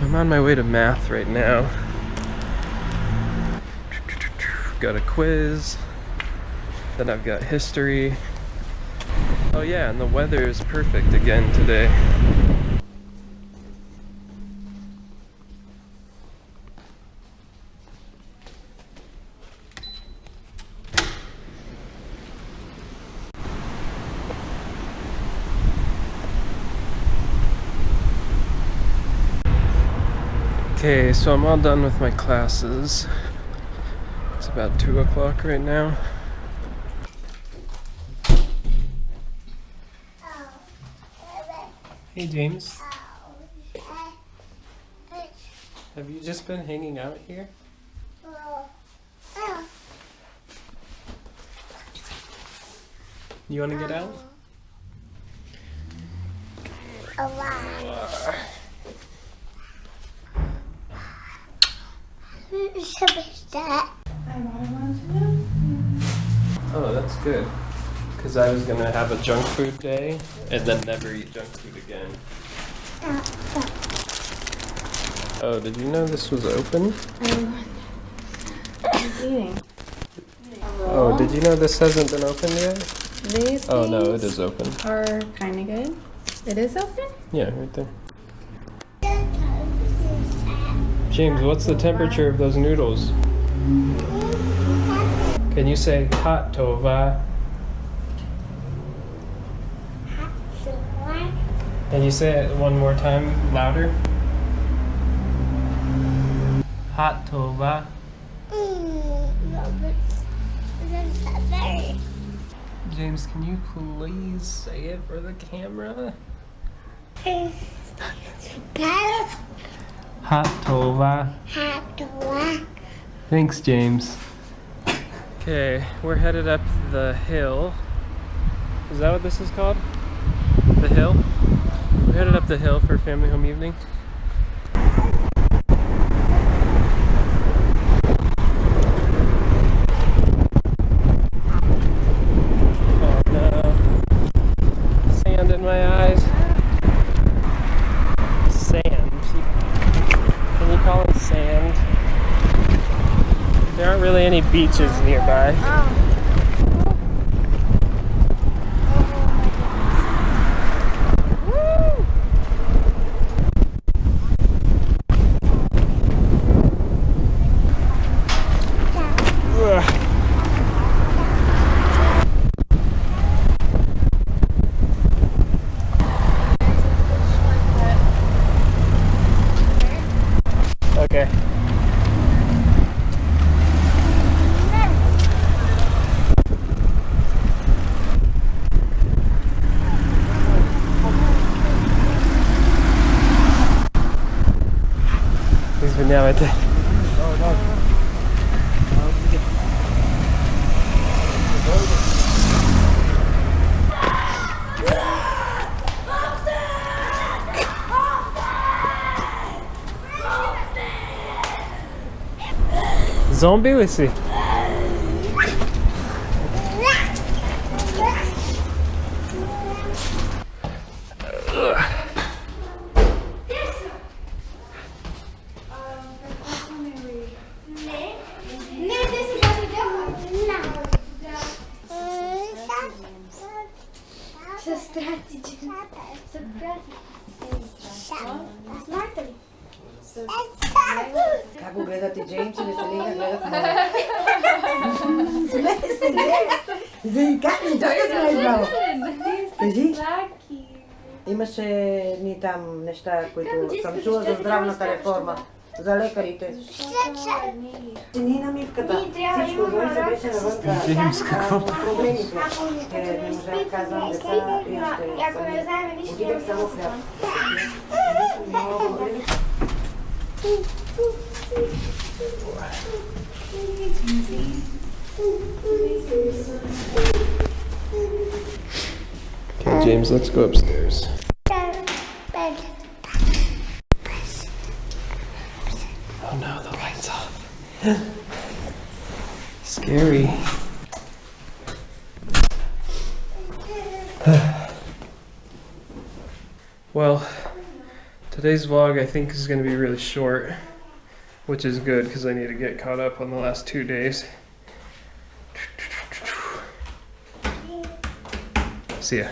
So I'm on my way to math right now. Got a quiz, then I've got history. Oh yeah, and the weather is perfect again today. Okay, so I'm all done with my classes. It's about 2 o'clock right now. Hey James. Have you just been hanging out here? You want to get out? Oh, that's good. Because I was gonna have a junk food day and then never eat junk food again. Oh, did you know this was open? He's eating. Oh, did you know this hasn't been opened yet? These Oh no, it is open. are kind of good. It is open? Yeah, right there. James, what's the temperature of those noodles? Can you say hot tova? Can you say it one more time, louder? Hot tova. James, can you please say it for the camera? Hot tova. Thanks, James. Okay, we're headed up the hill. Is that what this is called? The hill? We're headed up the hill for family home evening. Oh no. Sand in my eyes. Sand. Can you call it sand? There aren't really any beaches nearby. Okay. Извинявайте. Zombie лиси. Kako gledati James ili Selina gledati James? Заикани, той не знае измало. Кажи, имаше ни там неща, които съм чула за здравната реформа, за лекарите. Нина Мивката, всичко вън се беше навън проблемите. Не можа да казвам деца и ще отидех само в хляб. Okay, James, let's go upstairs. Oh no, the light's off. Scary. Well, Today's vlog I think is going to be really short, which is good because I need to get caught up on the last 2 days. See ya.